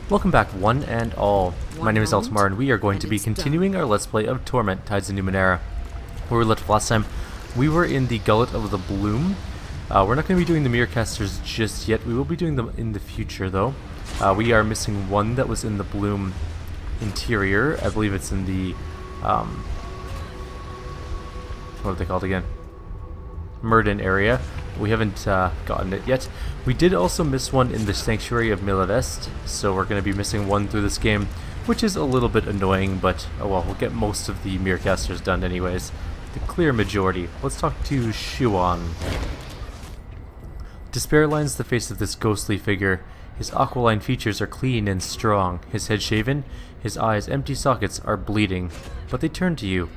Welcome back, one and all. My name is Eltimar, and we are going to be continuing our Let's Play of Torment, Tides of Numenera. Where we left off last time, we were in the Gullet of the Bloom. We're not going to be doing the Mirror Casters just yet. We will be doing them in the future, though. We are missing one that was in the Bloom interior. I believe it's in the... what are they called again? Murden area. We haven't gotten it yet. We did also miss one in the Sanctuary of Milavest, so we're going to be missing one through this game, which is a little bit annoying, but oh well, we'll get most of the Mirror Casters done anyways. The clear majority. Let's talk to Shuan. Despair lines the face of this ghostly figure. His aquiline features are clean and strong, his head shaven, his eyes' empty sockets are bleeding, but they turn to you.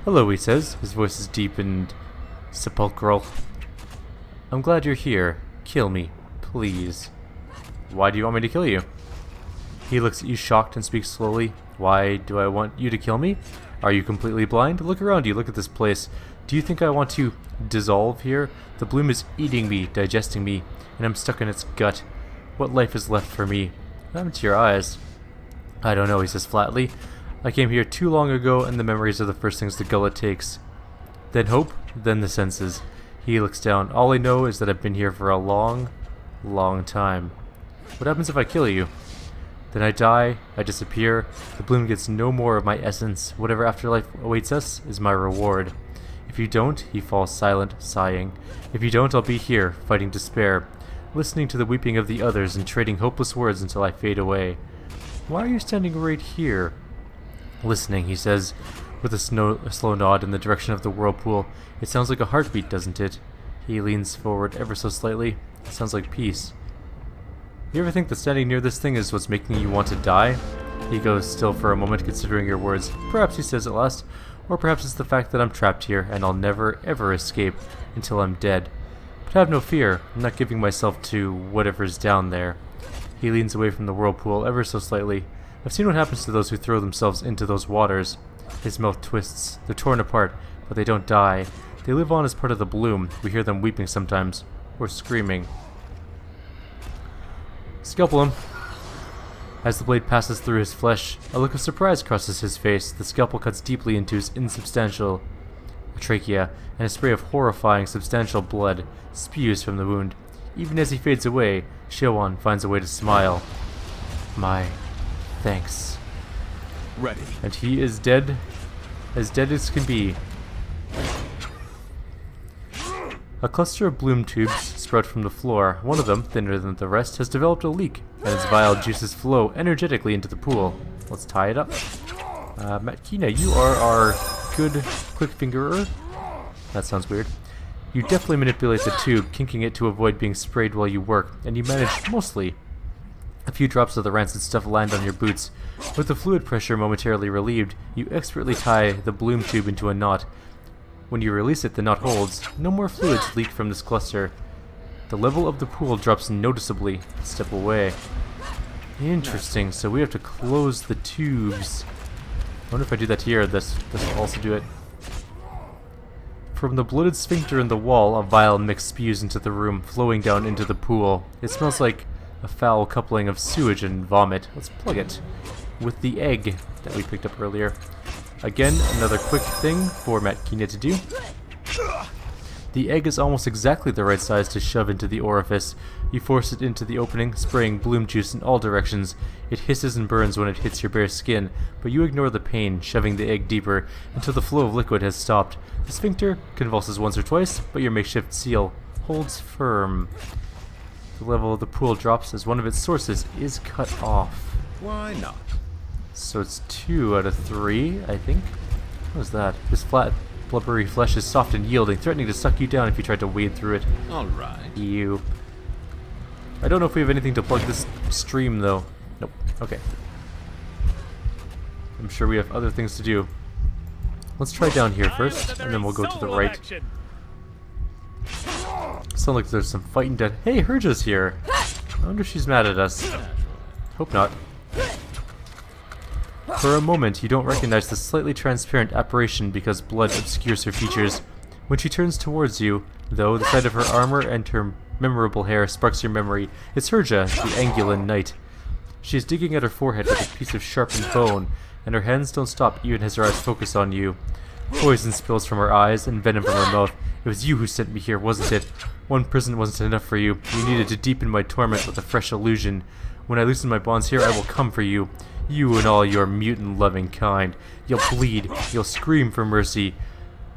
Hello, he says, his voice is deep and sepulchral. I'm glad you're here. Kill me, please. Why do you want me to kill you? He looks at you shocked and speaks slowly. Why do I want you to kill me? Are you completely blind? Look around you, look at this place. Do you think I want to dissolve here? The bloom is eating me, digesting me, and I'm stuck in its gut. What life is left for me? What happened to your eyes? I don't know, he says flatly. I came here too long ago, and the memories are the first things the gullet takes. Then hope, then the senses. He looks down. All I know is that I've been here for a long, long time. What happens if I kill you? Then I die, I disappear, the bloom gets no more of my essence. Whatever afterlife awaits us is my reward. If you don't, he falls silent, sighing. If you don't, I'll be here, fighting despair, listening to the weeping of the others and trading hopeless words until I fade away. Why are you standing right here? Listening, he says, with a slow nod in the direction of the whirlpool. It sounds like a heartbeat, doesn't it? He leans forward ever so slightly. It sounds like peace. You ever think that standing near this thing is what's making you want to die? He goes still for a moment, considering your words. Perhaps, he says at last, or perhaps it's the fact that I'm trapped here and I'll never ever escape until I'm dead. But have no fear, I'm not giving myself to whatever's down there. He leans away from the whirlpool ever so slightly. I've seen what happens to those who throw themselves into those waters. His mouth twists. They're torn apart, but they don't die. They live on as part of the bloom. We hear them weeping sometimes, or screaming. Scalpel him. As the blade passes through his flesh, a look of surprise crosses his face. The scalpel cuts deeply into his insubstantial trachea, and a spray of horrifying, substantial blood spews from the wound. Even as he fades away, Shoan finds a way to smile. My thanks. Ready. And he is dead as can be. A cluster of bloom tubes sprout from the floor. One of them, thinner than the rest, has developed a leak, and its vile juices flow energetically into the pool. Let's tie it up. Matkina, you are our good quick fingerer. That sounds weird. You deftly manipulate the tube, kinking it to avoid being sprayed while you work, and you manage mostly. A few drops of the rancid stuff land on your boots. With the fluid pressure momentarily relieved, you expertly tie the bloom tube into a knot. When you release it, the knot holds. No more fluids leak from this cluster. The level of the pool drops noticeably. Step away. Interesting, so we have to close the tubes. I wonder if I do that here, this will also do it. From the bloated sphincter in the wall, a vile mix spews into the room, flowing down into the pool. It smells like a foul coupling of sewage and vomit. Let's plug it with the egg that we picked up earlier. Again, another quick thing for Matkina to do. The egg is almost exactly the right size to shove into the orifice. You force it into the opening, spraying bloom juice in all directions. It hisses and burns when it hits your bare skin, but you ignore the pain, shoving the egg deeper until the flow of liquid has stopped. The sphincter convulses once or twice, but your makeshift seal holds firm. The level of the pool drops as one of its sources is cut off. Why not? So it's 2 out of 3, I think. What is that? This flat, blubbery flesh is soft and yielding, threatening to suck you down if you try to wade through it. Alright. Ew. I don't know if we have anything to plug this stream, though. Nope. Okay. I'm sure we have other things to do. Let's try down here first, and then we'll go to the right. Sounds like there's some fighting done. Hey, Herja's here! I wonder if she's mad at us. Hope not. For a moment, you don't recognize the slightly transparent apparition because blood obscures her features. When she turns towards you, though, the sight of her armor and her memorable hair sparks your memory. It's Herja, the Angulan Knight. She is digging at her forehead with a piece of sharpened bone, and her hands don't stop even as her eyes focus on you. Poison spills from her eyes and venom from her mouth. It was you who sent me here, wasn't it? One prison wasn't enough for you. You needed to deepen my torment with a fresh illusion. When I loosen my bonds here, I will come for you. You and all your mutant-loving kind. You'll bleed. You'll scream for mercy.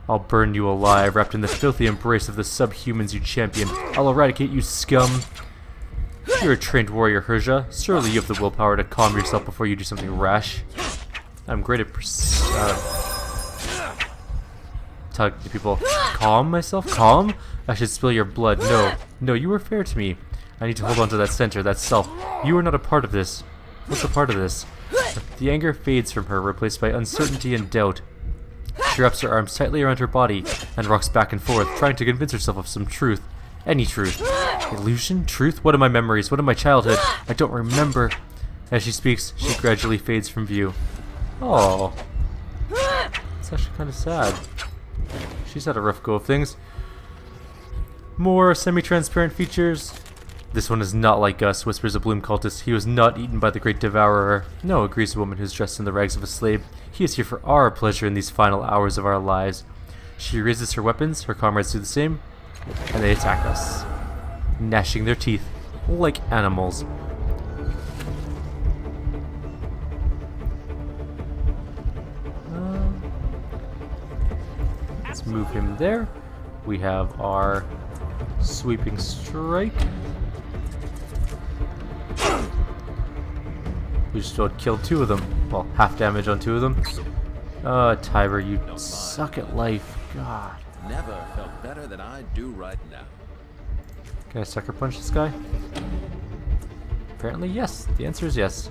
I'll burn you alive, wrapped in the filthy embrace of the subhumans you champion. I'll eradicate you, scum. You're a trained warrior, Herja. Surely you have the willpower to calm yourself before you do something rash. I'm great at talking to people. Calm myself? Calm? I should spill your blood. No. No, you were fair to me. I need to hold on to that center, that self. You are not a part of this. What's a part of this? The anger fades from her, replaced by uncertainty and doubt. She wraps her arms tightly around her body and rocks back and forth, trying to convince herself of some truth. Any truth. Illusion? Truth? What are my memories? What of my childhood? I don't remember. As she speaks, she gradually fades from view. Oh. It's actually kind of sad. She's had a rough go of things. More semi-transparent features. This one is not like us, whispers a Bloom cultist. He was not eaten by the great devourer. No, agrees a woman who's dressed in the rags of a slave. He is here for our pleasure in these final hours of our lives. She raises her weapons, her comrades do the same, and they attack us, gnashing their teeth like animals. Let's move him there. We have our sweeping strike. We just about killed two of them. Well, half damage on two of them. Tiber, you suck at life. God. Never felt better than I do right now. Can I sucker punch this guy? Apparently yes. The answer is yes.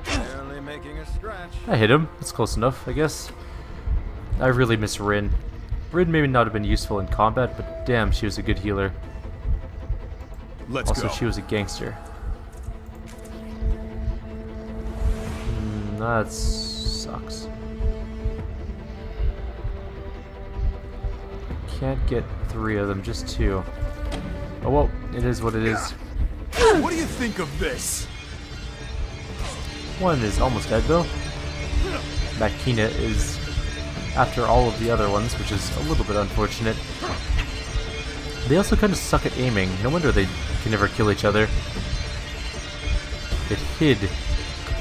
Barely making a scratch. I hit him. That's close enough, I guess. I really miss Rin. Rin may not have been useful in combat, but damn, she was a good healer. Let's Also, go. she was a gangster. That sucks. Can't get three of them, just two. Oh well, it is what it is. What do you think of this? One is almost dead though. Makina is after all of the other ones, which is a little bit unfortunate. They also kind of suck at aiming. No wonder they can never kill each other. It hid.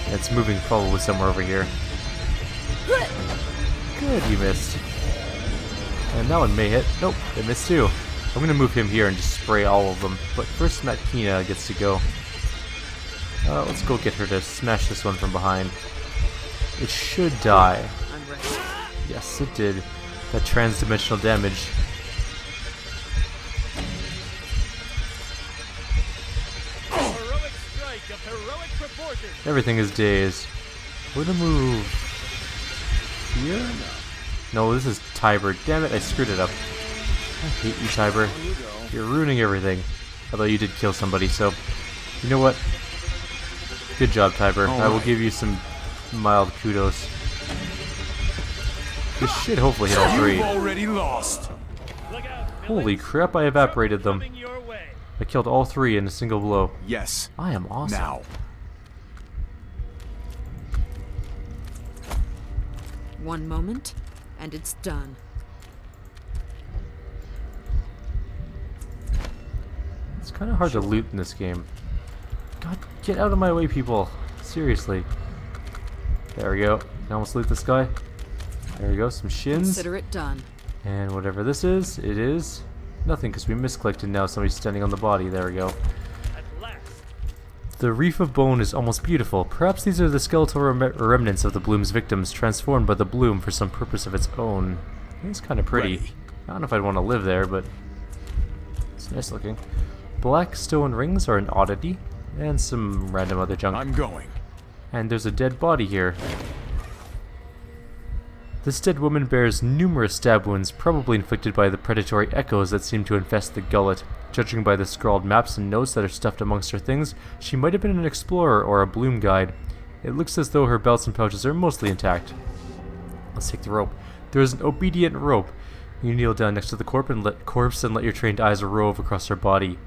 It's moving probably somewhere over here. Good, you missed. And that one may hit. Nope, it missed too. I'm gonna move him here and just spray all of them. But first Makina gets to go. Let's go get her to smash this one from behind. It should die. Yes, it did. That trans-dimensional damage. Heroic strike of heroic proportions. Everything is dazed. We're gonna move here? No, this is Tiber. Damn it, I screwed it up. I hate you, Tiber. You're ruining everything. Although you did kill somebody, so... You know what? Good job, Tiber. I will give you some mild kudos. This should hopefully hit all three. Already lost. Look out, Holy villains. crap, I evaporated them. Coming your way. I killed all three in a single blow. Yes. I am awesome. Now. One moment, and it's done. It's kind of hard to loot in this game. God, get out of my way, people. Seriously. There we go. Can almost loot this guy. There we go, some shins. Consider it done. And whatever this is, it is nothing because we misclicked and now somebody's standing on the body. There we go. At last. The reef of bone is almost beautiful. Perhaps these are the skeletal remnants of the bloom's victims, transformed by the bloom for some purpose of its own. It's kind of pretty. Ready. I don't know if I'd want to live there, but it's nice looking. Black stone rings are an oddity, and some random other junk. I'm going. And there's a dead body here. This dead woman bears numerous stab wounds, probably inflicted by the predatory echoes that seem to infest the gullet. Judging by the scrawled maps and notes that are stuffed amongst her things, she might have been an explorer or a bloom guide. It looks as though her belts and pouches are mostly intact. Let's take the rope. There is an obedient rope. You kneel down next to the corpse and let your trained eyes rove across her body.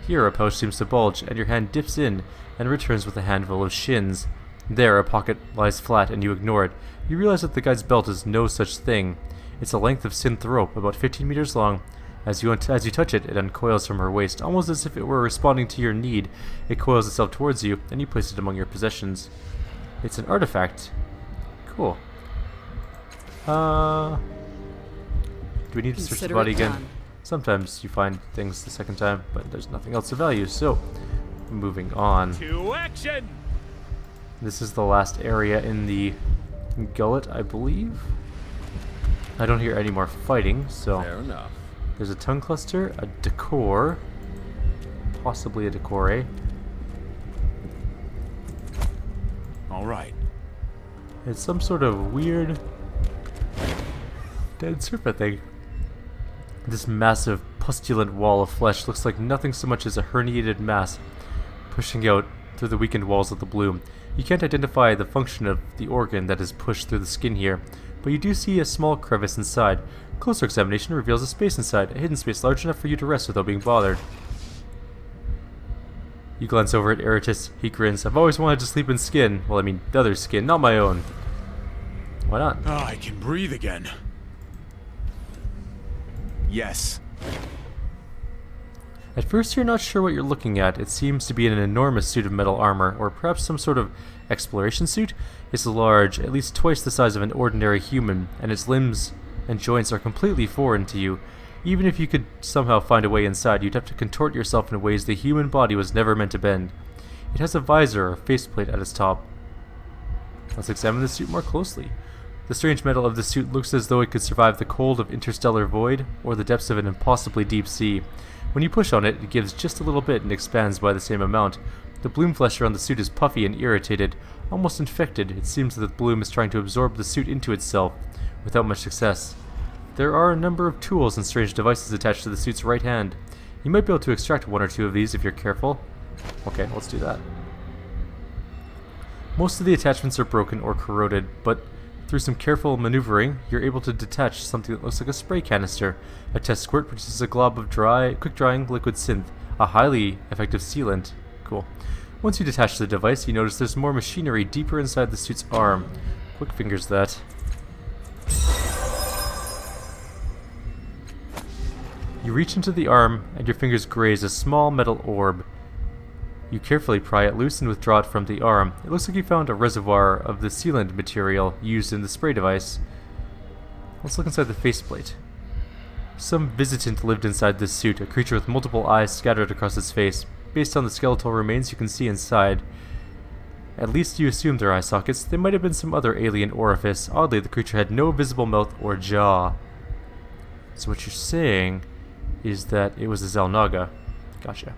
Here, a pouch seems to bulge, and your hand dips in and returns with a handful of shins. There, a pocket lies flat, and you ignore it. You realize that the guide's belt is no such thing. It's a length of synth rope, about 15 meters long. As you touch it, it uncoils from her waist, almost as if it were responding to your need. It coils itself towards you, and you place it among your possessions. It's an artifact. Cool. Do we need to search the Consider body it again? done. Sometimes you find things the second time, but there's nothing else of value, so moving on. To action! This is the last area in the gullet, I believe. I don't hear any more fighting, so Fair enough. there's a tongue cluster, a decor, possibly a decore. All right. It's some sort of weird dead serpent thing. This massive, pustulent wall of flesh looks like nothing so much as a herniated mass pushing out through the weakened walls of the bloom. You can't identify the function of the organ that is pushed through the skin here, but you do see a small crevice inside. Closer examination reveals a space inside, a hidden space large enough for you to rest without being bothered. You glance over at Eratus. He grins. I've always wanted to sleep in skin. Well, I mean, the other skin, not my own. Why not? Ah, I can breathe again. Yes. At first you're not sure what you're looking at. It seems to be an enormous suit of metal armor, or perhaps some sort of exploration suit. It's large, at least twice the size of an ordinary human, and its limbs and joints are completely foreign to you. Even if you could somehow find a way inside, you'd have to contort yourself in ways the human body was never meant to bend. It has a visor or faceplate at its top. Let's examine the suit more closely. The strange metal of the suit looks as though it could survive the cold of interstellar void or the depths of an impossibly deep sea. When you push on it, it gives just a little bit and expands by the same amount. The bloom flesh around the suit is puffy and irritated, almost infected. It seems that the bloom is trying to absorb the suit into itself, without much success. There are a number of tools and strange devices attached to the suit's right hand. You might be able to extract one or two of these if you're careful. Okay, let's do that. Most of the attachments are broken or corroded, but through some careful maneuvering, you're able to detach something that looks like a spray canister. A test squirt produces a glob of quick-drying liquid synth, a highly effective sealant. Cool. Once you detach the device, you notice there's more machinery deeper inside the suit's arm. Quick fingers that. You reach into the arm, and your fingers graze a small metal orb. You carefully pry it loose and withdraw it from the arm. It looks like you found a reservoir of the sealant material used in the spray device. Let's look inside the faceplate. Some visitant lived inside this suit, a creature with multiple eyes scattered across its face. Based on the skeletal remains you can see inside, at least you assume they're eye sockets. They might have been some other alien orifice. Oddly, the creature had no visible mouth or jaw. So what you're saying is that it was a Zelnaga. Gotcha.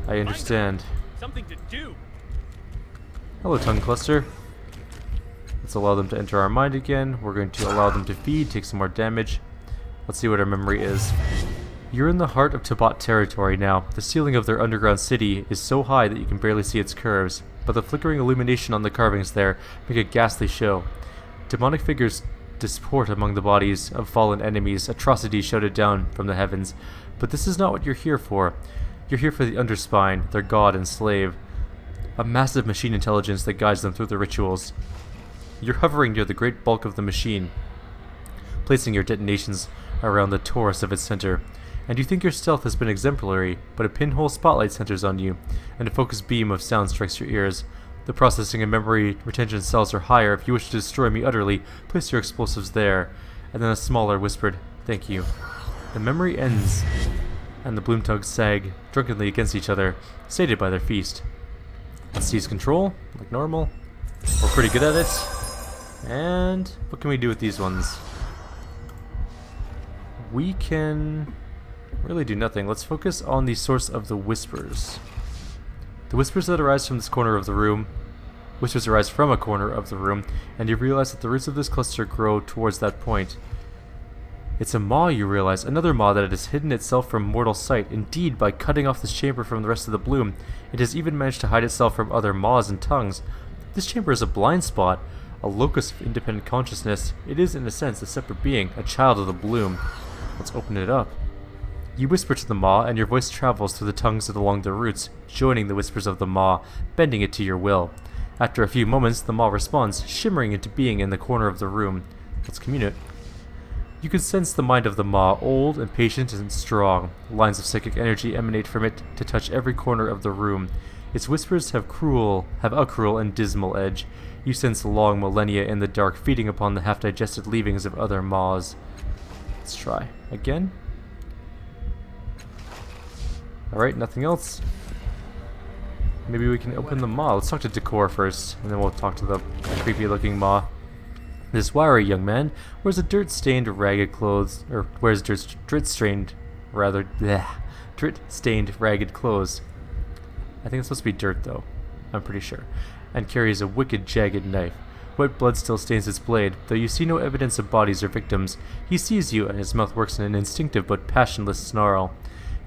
I understand. Something to do. Hello, tongue cluster. Let's allow them to enter our mind again. We're going to allow them to feed, take some more damage. Let's see what our memory is. You're in the heart of Tabat territory now. The ceiling of their underground city is so high that you can barely see its curves, but the flickering illumination on the carvings there make a ghastly show. Demonic figures disport among the bodies of fallen enemies, atrocities shouted down from the heavens. But this is not what you're here for. You're here for the Underspine, their god and slave. A massive machine intelligence that guides them through the rituals. You're hovering near the great bulk of the machine, placing your detonations around the torus of its center. And you think your stealth has been exemplary, but a pinhole spotlight centers on you, and a focused beam of sound strikes your ears. The processing and memory retention cells are higher. If you wish to destroy me utterly, place your explosives there. And then a smaller whispered, "Thank you." The memory ends, and the bloom tugs sag drunkenly against each other, sated by their feast. Let's seize control, like normal. We're pretty good at it. And what can we do with these ones? We can really do nothing. Let's focus on the source of the whispers. The whispers that arise from this corner of the room. Whispers arise from a corner of the room, and you realize that the roots of this cluster grow towards that point. It's a maw, you realize, another maw that has hidden itself from mortal sight. Indeed, by cutting off this chamber from the rest of the bloom, it has even managed to hide itself from other maws and tongues. This chamber is a blind spot, a locus of independent consciousness. It is, in a sense, a separate being, a child of the bloom. Let's open it up. You whisper to the maw, and your voice travels through the tongues along the roots, joining the whispers of the maw, bending it to your will. After a few moments, the maw responds, shimmering into being in the corner of the room. Let's communicate. You can sense the mind of the maw, old and patient and strong. Lines of psychic energy emanate from it to touch every corner of the room. Its whispers have a cruel and dismal edge. You sense long millennia in the dark, feeding upon the half-digested leavings of other maws. Let's try. Again? Alright, nothing else. Maybe we can open the maw. Let's talk to Decor first, and then we'll talk to the creepy-looking maw. This wiry young man wears dirt-stained, ragged, ragged clothes. I think it's supposed to be dirt, though. I'm pretty sure. And carries a wicked, jagged knife. Wet blood still stains its blade, though you see no evidence of bodies or victims. He sees you, and his mouth works in an instinctive but passionless snarl.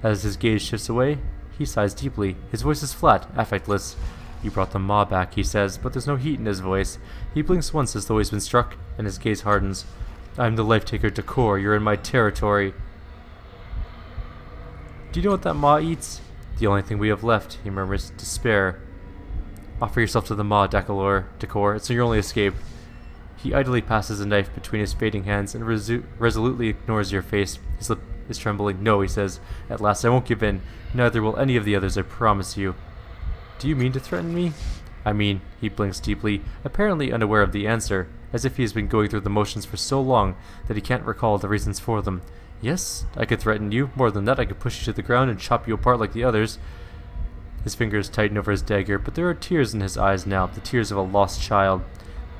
As his gaze shifts away, he sighs deeply. His voice is flat, affectless. You brought the maw back, he says, but there's no heat in his voice. He blinks once as though he's been struck, and his gaze hardens. I'm the life-taker Decor. You're in my territory. Do you know what that maw eats? The only thing we have left, he murmurs, despair. Offer yourself to the maw, Decor. It's your only escape. He idly passes a knife between his fading hands and resolutely ignores your face. His lip is trembling. No, he says. At last, I won't give in. Neither will any of the others, I promise you. Do you mean to threaten me? I mean, he blinks deeply, apparently unaware of the answer, as if he has been going through the motions for so long that he can't recall the reasons for them. Yes, I could threaten you. More than that, I could push you to the ground and chop you apart like the others. His fingers tighten over his dagger, but there are tears in his eyes now, the tears of a lost child.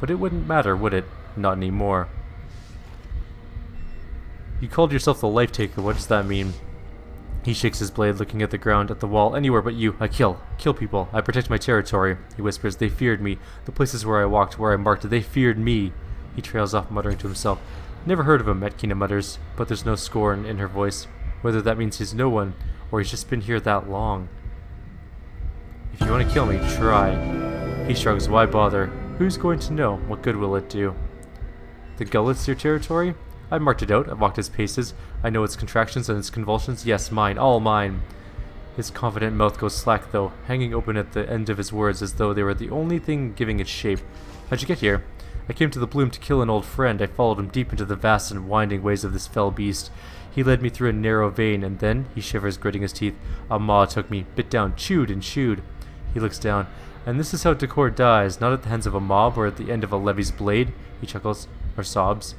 But it wouldn't matter, would it? Not anymore. You called yourself the life-taker. What does that mean? He shakes his blade, looking at the ground, at the wall, anywhere but you. I kill people. I protect my territory. He whispers. They feared me. The places where I walked, where I marked, they feared me. He trails off, muttering to himself. Never heard of him, Metkina mutters, but there's no scorn in her voice. Whether that means he's no one, or he's just been here that long. If you want to kill me, try. He shrugs. Why bother? Who's going to know? What good will it do? The gullet's your territory? I've marked it out. I've walked its paces. I know its contractions and its convulsions. Yes, mine. All mine. His confident mouth goes slack, though, hanging open at the end of his words as though they were the only thing giving it shape. How'd you get here? I came to the bloom to kill an old friend. I followed him deep into the vast and winding ways of this fell beast. He led me through a narrow vein, and then, he shivers, gritting his teeth, a maw took me, bit down, chewed and chewed. He looks down. And this is how Decor dies, not at the hands of a mob or at the end of a levy's blade, he chuckles, or sobs.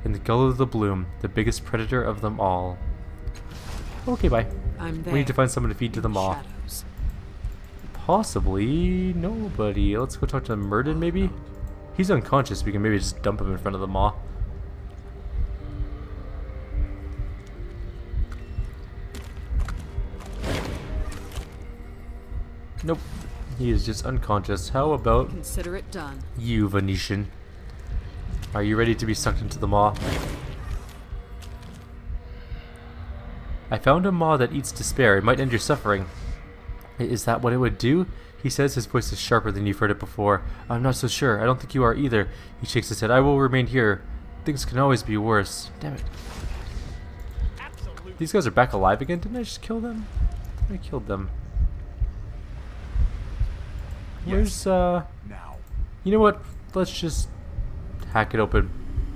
In the gullet of the bloom, the biggest predator of them all. Okay, bye. I'm there. We need to find someone to feed to the maw. Shadows. Possibly nobody. Let's go talk to Murden, maybe? He's unconscious. We can maybe just dump him in front of the maw. Nope. He is just unconscious. How about Consider it done. you, Venetian? Are you ready to be sucked into the maw? I found a maw that eats despair. It might end your suffering. Is that what it would do? He says, his voice is sharper than you've heard it before. I'm not so sure. I don't think you are either. He shakes his head. I will remain here. Things can always be worse. Damn it. Absolutely. These guys are back alive again? Didn't I just kill them? I killed them. Where's, Now. You know what? Let's just hack it open.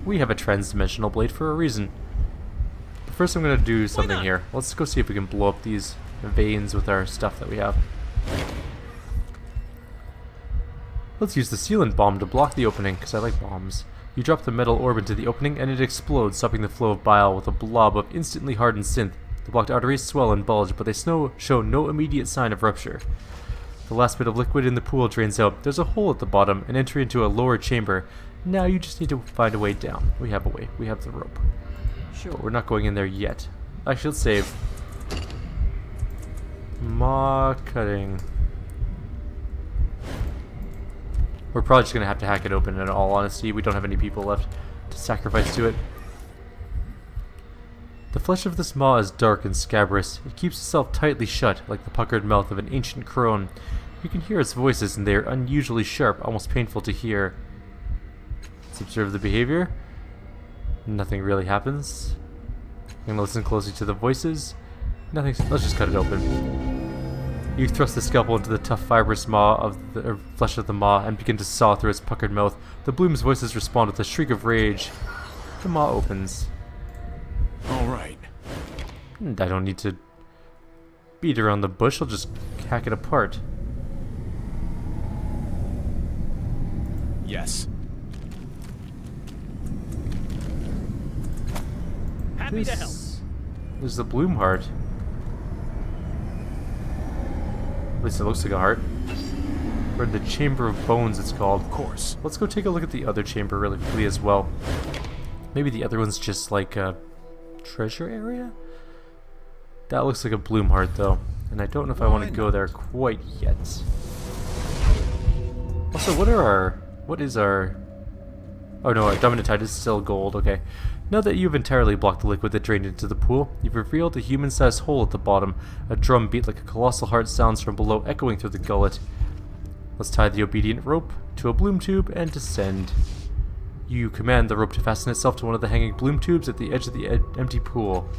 We have a trans-dimensional blade for a reason. But first I'm gonna do something here. Let's go see if we can blow up these veins with our stuff that we have. Let's use the sealant bomb to block the opening, because I like bombs. You drop the metal orb into the opening, and it explodes, stopping the flow of bile with a blob of instantly hardened synth. The blocked arteries swell and bulge, but they show no immediate sign of rupture. The last bit of liquid in the pool drains out. There's a hole at the bottom, an entry into a lower chamber. Now you just need to find a way down. We have a way. We have the rope. Sure. But we're not going in there yet. Actually, let's save. Maw cutting. We're probably just going to have to hack it open in all honesty. We don't have any people left to sacrifice to it. The flesh of this maw is dark and scabrous. It keeps itself tightly shut, like the puckered mouth of an ancient crone. You can hear its voices, and they are unusually sharp, almost painful to hear. Let's observe the behavior. Nothing really happens. I'm going to listen closely to the voices. Nothing. Let's just cut it open. You thrust the scalpel into the tough, fibrous maw of the flesh of the maw and begin to saw through its puckered mouth. The bloom's voices respond with a shriek of rage. The maw opens. All right. And I don't need to beat around the bush. I'll just hack it apart. Yes. Happy to help. There's the bloom heart. At least it looks like a heart. Or the Chamber of Bones, it's called. Of course. Let's go take a look at the other chamber really quickly as well. Maybe the other one's just like a treasure area? That looks like a bloom heart though. And I don't know if I want to go there quite yet. Also, what is our... Oh no, our Dominatite is still gold, okay. Now that you've entirely blocked the liquid that drained into the pool, you've revealed a human-sized hole at the bottom. A drum beat like a colossal heart sounds from below, echoing through the gullet. Let's tie the obedient rope to a bloom tube and descend. You command the rope to fasten itself to one of the hanging bloom tubes at the edge of the empty pool.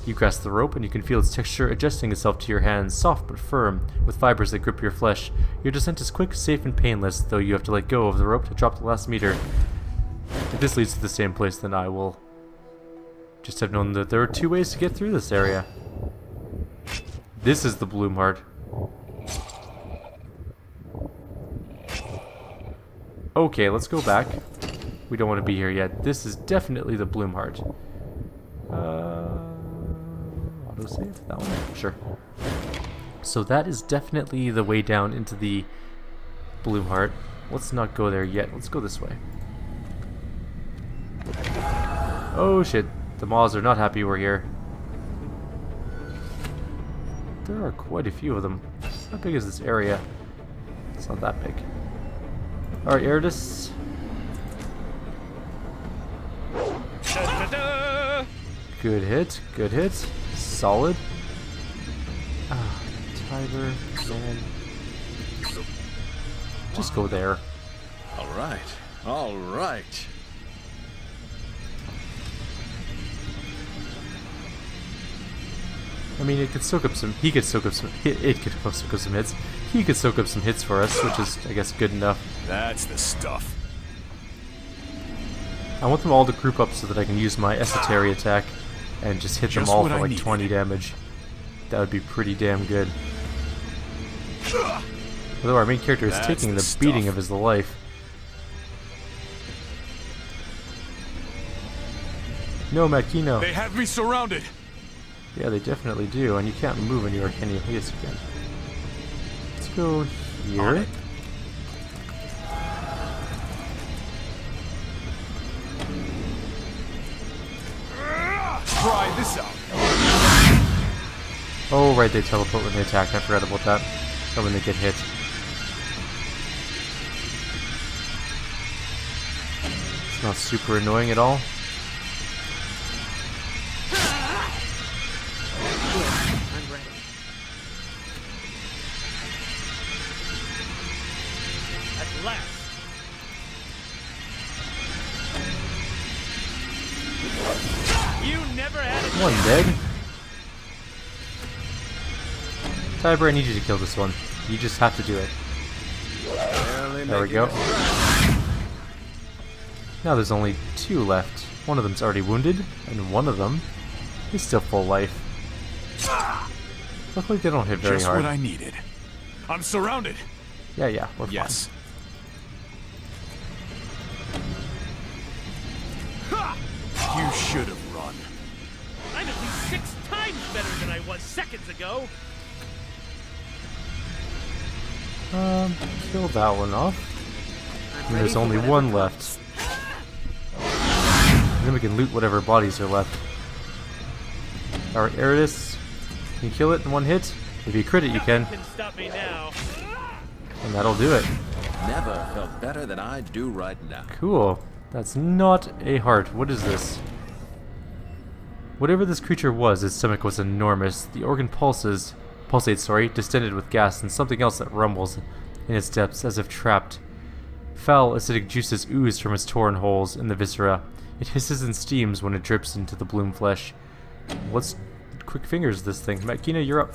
You grasp the rope and you can feel its texture adjusting itself to your hands, soft but firm, with fibers that grip your flesh. Your descent is quick, safe, and painless, though you have to let go of the rope to drop the last meter. If this leads to the same place, then I will just have known that there are two ways to get through this area. This is the bloom heart. Okay, let's go back. We don't want to be here yet. This is definitely the bloom heart. Autosave? That one? Sure. So that is definitely the way down into the bloom heart. Let's not go there yet. Let's go this way. Oh shit. The maws are not happy we're here. There are quite a few of them. How big is this area? It's not that big. Alright, Eridus. Da-da-da! Good hit, good hit. Solid. Ah, Tiger, man. Just go there. All right. All right. I mean, it could soak up some. He could soak up some. It could soak up some hits. He could soak up some hits for us, which is, I guess, good enough. That's the stuff. I want them all to group up so that I can use my Esotery attack and just hit them Just all what for I like needed. 20 damage. That would be pretty damn good. Although our main character is That's taking the the beating stuff. of his life. No, Makino. They have me surrounded. Yeah, they definitely do, and you can't move anywhere, can you? Yes, you can. Let's go On here. it. Try this out. Oh, right, they teleport when they attack. I forgot about that. Or when they get hit. It's not super annoying at all. I'm ready. At last. You never had a One dead. Tiber, I need you to kill this one. You just have to do it. There we go. Now there's only two left. One of them's already wounded, and one of them is still full life. Luckily they don't hit very Just hard. what I needed. I'm surrounded. Yeah, we're fine. Yes. You should have run. I'm at least 6 times better than I was seconds ago. Kill that one off. I'm And ready there's for only whatever one comes. left. And then we can loot whatever bodies are left. Alright, Eridus. Can you kill it in one hit? If you crit it, you can. Nothing can stop me now. And that'll do it. Never felt better than I do right now. Cool. That's not a heart. What is this? Whatever this creature was, its stomach was enormous. The organ pulsates, distended with gas, and something else that rumbles in its depths as if trapped. Foul, acidic juices ooze from its torn holes in the viscera. It hisses and steams when it drips into the bloom flesh. Let's quick fingers, this thing. Makina, you're up.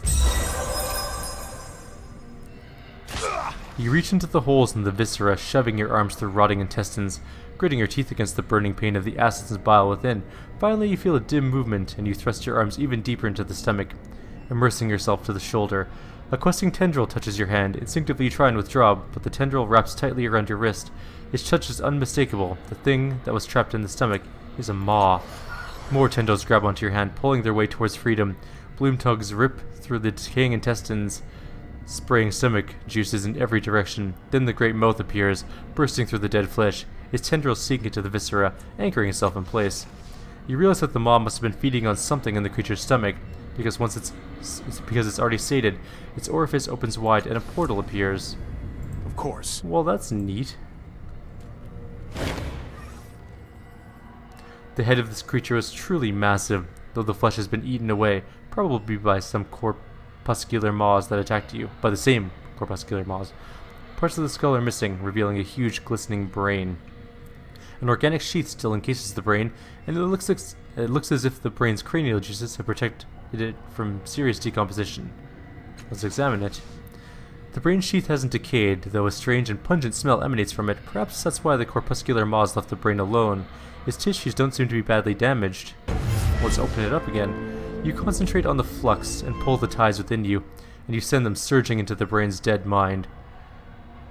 You reach into the holes in the viscera, shoving your arms through rotting intestines, gritting your teeth against the burning pain of the acids and bile within. Finally, you feel a dim movement, and you thrust your arms even deeper into the stomach, immersing yourself to the shoulder. A questing tendril touches your hand. Instinctively you try and withdraw, but the tendril wraps tightly around your wrist. Its touch is unmistakable. The thing that was trapped in the stomach is a maw. More tendrils grab onto your hand, pulling their way towards freedom. Bloom tugs rip through the decaying intestines, spraying stomach juices in every direction. Then the great mouth appears, bursting through the dead flesh. Its tendrils sink into the viscera, anchoring itself in place. You realize that the maw must have been feeding on something in the creature's stomach, because it's already sated. Its orifice opens wide and a portal appears. Of course. Well, that's neat. The head of this creature is truly massive, though the flesh has been eaten away, probably by some corpuscular maws that attacked you. By the same corpuscular maws. Parts of the skull are missing, revealing a huge glistening brain. An organic sheath still encases the brain, and it looks as if the brain's cranial juices have protected it from serious decomposition. Let's examine it. The brain sheath hasn't decayed, though a strange and pungent smell emanates from it. Perhaps that's why the corpuscular maws left the brain alone. Its tissues don't seem to be badly damaged. Let's open it up again. You concentrate on the flux and pull the ties within you, and you send them surging into the brain's dead mind.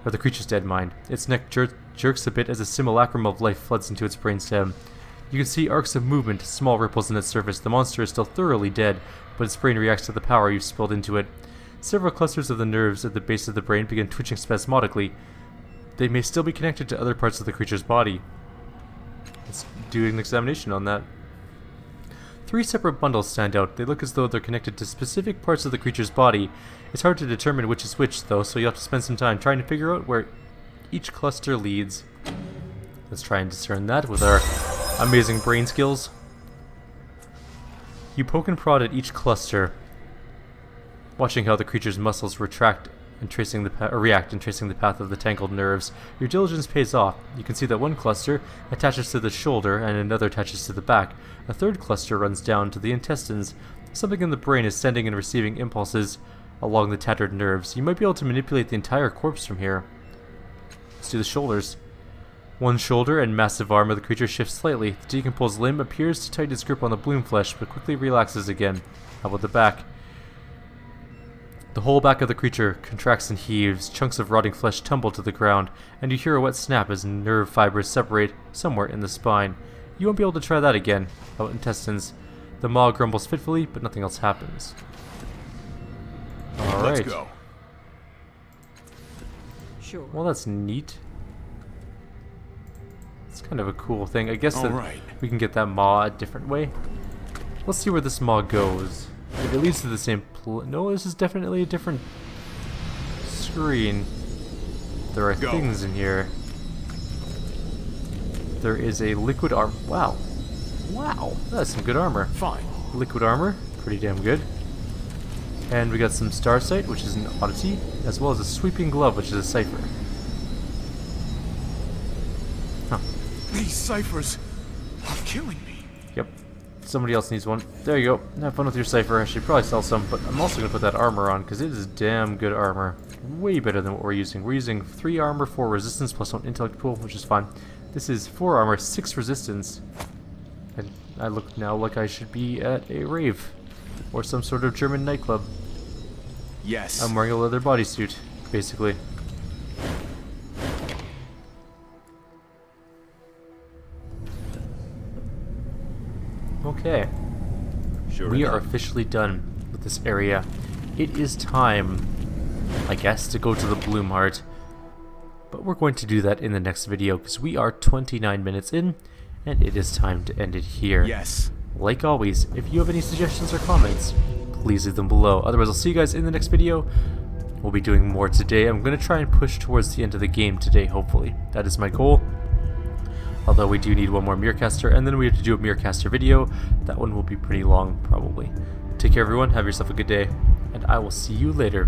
Or the creature's dead mind. Its neck jerks a bit as a simulacrum of life floods into its brainstem. You can see arcs of movement, small ripples in its surface. The monster is still thoroughly dead, but its brain reacts to the power you've spilled into it. Several clusters of the nerves at the base of the brain begin twitching spasmodically. They may still be connected to other parts of the creature's body. Let's do an examination on that. 3 separate bundles stand out. They look as though they're connected to specific parts of the creature's body. It's hard to determine which is which, though, so you'll have to spend some time trying to figure out where each cluster leads. Let's try and discern that with our amazing brain skills. You poke and prod at each cluster, watching how the creature's muscles react and tracing the path of the tangled nerves. Your diligence pays off. You can see that one cluster attaches to the shoulder and another attaches to the back. A third cluster runs down to the intestines. Something in the brain is sending and receiving impulses along the tattered nerves. You might be able to manipulate the entire corpse from here. Let's do the shoulders. One shoulder and massive arm of the creature shifts slightly. The decomposed limb appears to tighten its grip on the bloom flesh, but quickly relaxes again. How about the back? The whole back of the creature contracts and heaves. Chunks of rotting flesh tumble to the ground, and you hear a wet snap as nerve fibers separate somewhere in the spine. You won't be able to try that again. How about intestines? The maw grumbles fitfully, but nothing else happens. Alright. Let's go. Sure. Well, that's neat. It's kind of a cool thing. I guess that we can get that maw a different way. Let's see where this maw goes. If it leads to the same no, this is definitely a different screen. There are things in here. There is a liquid armor. Wow. Wow. That's some good armor. Fine. Liquid armor. Pretty damn good. And we got some star sight, which is an oddity, as well as a sweeping glove, which is a cipher. Huh. These ciphers are killing me. Yep. Somebody else needs one. There you go. Have fun with your cipher. I should probably sell some, but I'm also going to put that armor on, because it is damn good armor. Way better than what we're using. We're using 3 armor, 4 resistance, plus 1 intellect pool, which is fine. This is 4 armor, 6 resistance. And I look now like I should be at a rave. Or some sort of German nightclub. Yes. I'm wearing a leather bodysuit, basically. Okay. Sure We are enough. officially done with this area. It is time, I guess, to go to the Bloom Heart. But we're going to do that in the next video, because we are 29 minutes in, and it is time to end it here. Yes. Like always, if you have any suggestions or comments, please leave them below. Otherwise, I'll see you guys in the next video. We'll be doing more today. I'm going to try and push towards the end of the game today, hopefully. That is my goal. Although we do need one more Mirrorcaster, and then we have to do a Mirrorcaster video. That one will be pretty long, probably. Take care, everyone. Have yourself a good day, and I will see you later.